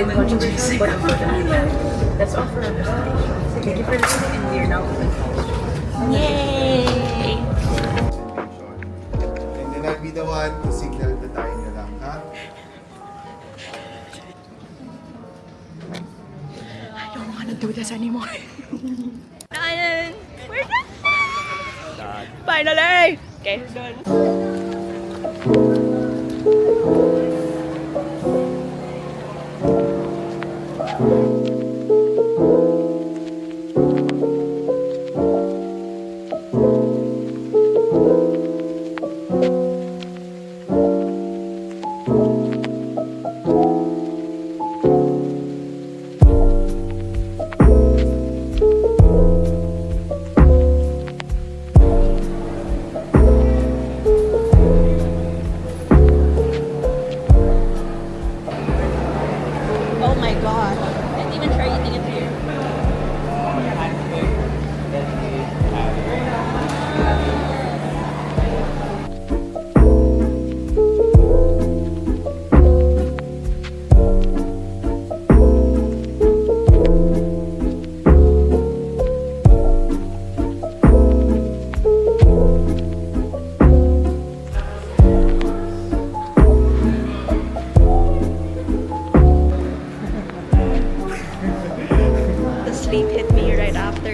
with watching this. That's all for our Thank you for listening, and we are now open. Yay! And then I'll be the one to signal the time na lang, ha? I don't want to do this anymore. Ryan, we're done! Finally! Okay, we're done. Oh my god. I didn't even try eating it here. The sleep hit me right after.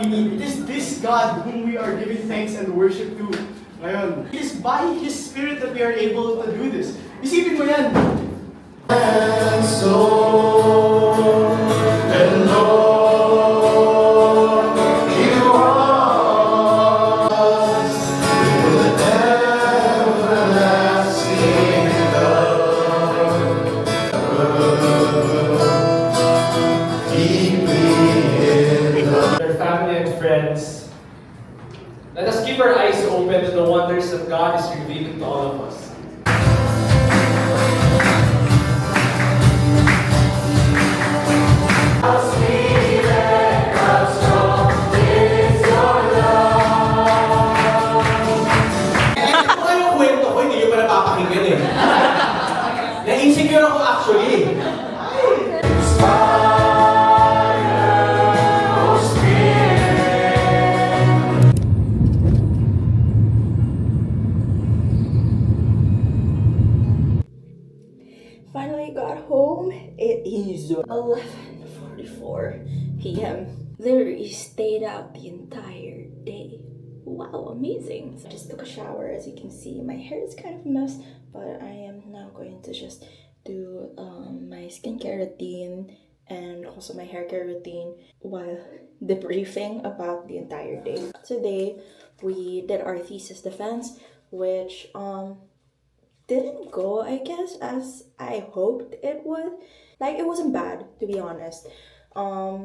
It is this God whom we are giving thanks and worship to ngayon. It is by His Spirit that we are able to do this. Isipin mo yan. And so, and Lord, you are us with everlasting love. wonders that God is revealing to all of us. Ito yung kwento ko, hindi nyo pa napapakinggan eh. Na-insecure ako actually. Finally got home. It is 11:44 p.m. Literally stayed out the entire day. Wow, amazing. So I just took a shower. As you can see, my hair is kind of a mess, but I am now going to just do my skincare routine and also my hair care routine while debriefing about the entire day. Today, we did our thesis defense, which didn't go, I guess, as I hoped it would. Like, it wasn't bad, to be honest.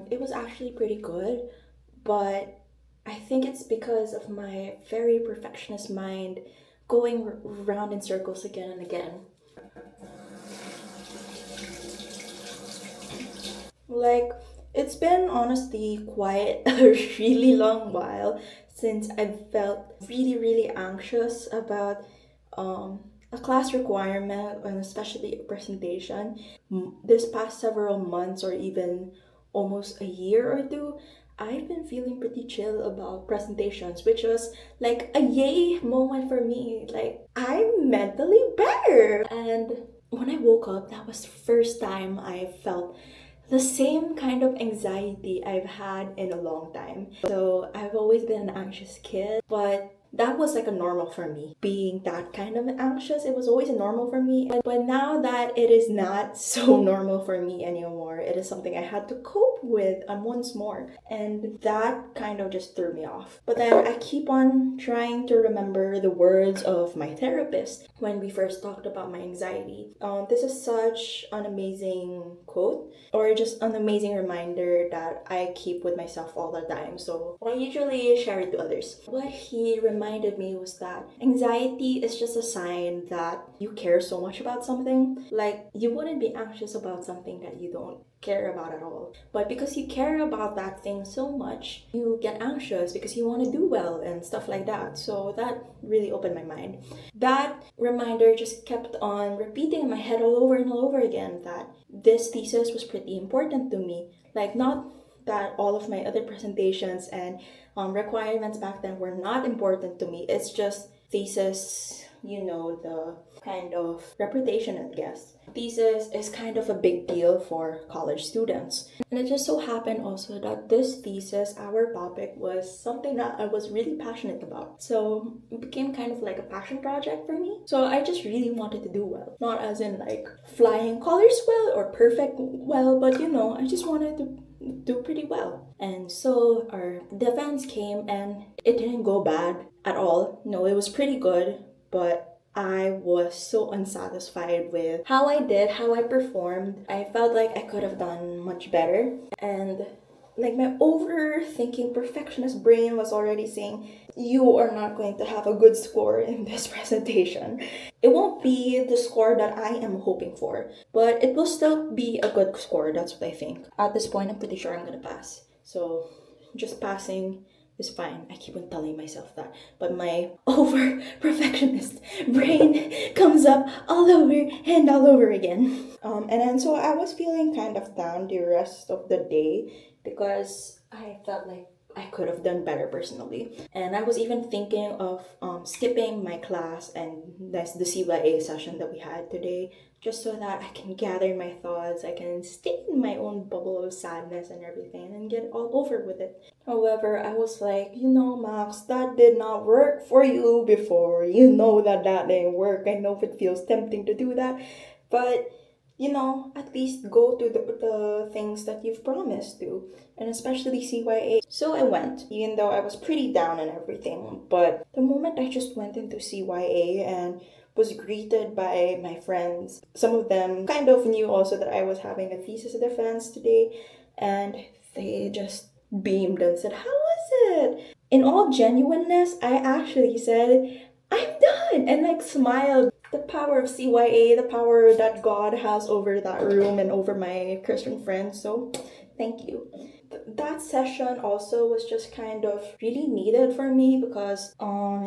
It was actually pretty good, but I think it's because of my very perfectionist mind going round in circles again and again. Like, it's been honestly quite a really long while since I felt really anxious about a class requirement and especially a presentation. This past several months or even almost a year or two, I've been feeling pretty chill about presentations, which was like a yay moment for me. Like, I'm mentally better. And when I woke up, that was the first time I felt the same kind of anxiety I've had in a long time. So I've always been an anxious kid, but that was like a normal for me. Being that kind of anxious, it was always a normal for me. But now that it is not so normal for me anymore, it is something I had to cope with once more. And that kind of just threw me off. But then I keep on trying to remember the words of my therapist when we first talked about my anxiety. This is such an amazing quote, or just an amazing reminder that I keep with myself all the time. So I usually share it to others. What he reminded me was that anxiety is just a sign that you care so much about something. Like, you wouldn't be anxious about something that you don't care about at all. But because you care about that thing so much, you get anxious because you want to do well and stuff like that. So that really opened my mind. That reminder just kept on repeating in my head all over and all over again that this thesis was pretty important to me. Like, not that all of my other presentations and requirements back then were not important to me. It's just thesis, you know, the kind of reputation, I guess. Thesis is kind of a big deal for college students. And it just so happened also that this thesis, our topic, was something that I was really passionate about. So it became kind of like a passion project for me. So I just really wanted to do well. Not as in like flying colors well or perfect well, but you know, I just wanted to do pretty well. And so our defense came and it didn't go bad at all. No, it was pretty good, but I was so unsatisfied with how I did, how I performed. I felt like I could have done much better. And like, my overthinking perfectionist brain was already saying, you are not going to have a good score in this presentation. It won't be the score that I am hoping for, but it will still be a good score. That's what I think. At this point, I'm pretty sure I'm gonna pass. So just passing is fine. I keep on telling myself that. But my over perfectionist brain comes up all over and all over again. And then so I was feeling kind of down the rest of the day because I felt like I could have done better personally. And I was even thinking of skipping my class and that's the CYA session that we had today, just so that I can gather my thoughts, I can stay in my own bubble of sadness and everything and get all over with it. However, I was like, you know, Max, that did not work for you before. You know that didn't work. I know it feels tempting to do that, but you know, at least go to the things that you've promised to, and especially CYA. So I went, even though I was pretty down and everything. But the moment I just went into CYA and was greeted by my friends, some of them kind of knew also that I was having a thesis defense today, and they just beamed and said, how was it? In all genuineness, I actually said, I'm done, and like smiled. The power of CYA, the power that God has over that room and over my Christian friends. So thank you. That session also was just kind of really needed for me because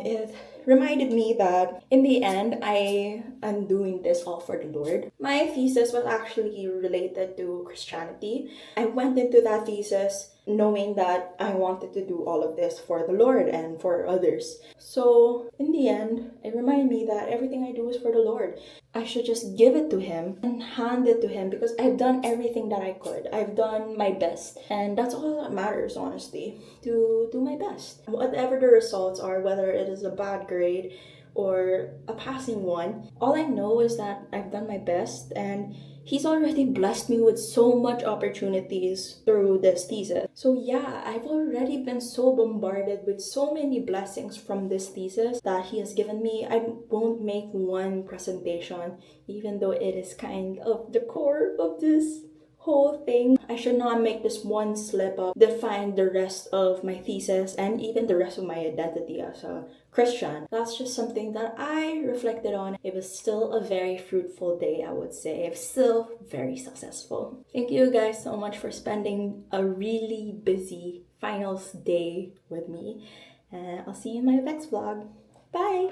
it reminded me that in the end I am doing this all for the Lord. My thesis was actually related to Christianity. I went into that thesis knowing that I wanted to do all of this for the Lord and for others. So in the end, it reminded me that everything I do is for the Lord. I should just give it to Him and hand it to Him because I've done everything that I could. I've done my best. And that's all that matters, honestly, to do my best. Whatever the results are, whether it is a bad grade or a passing one, all I know is that I've done my best and He's already blessed me with so much opportunities through this thesis. So yeah, I've already been so bombarded with so many blessings from this thesis that He has given me. I won't make one presentation, even though it is kind of the core of this whole thing. I should not make this one slip up define the rest of my thesis and even the rest of my identity as a Christian. That's just something that I reflected on. It was still a very fruitful day, I would say. It's still very successful. Thank you guys so much for spending a really busy finals day with me. And I'll see you in my next vlog. Bye!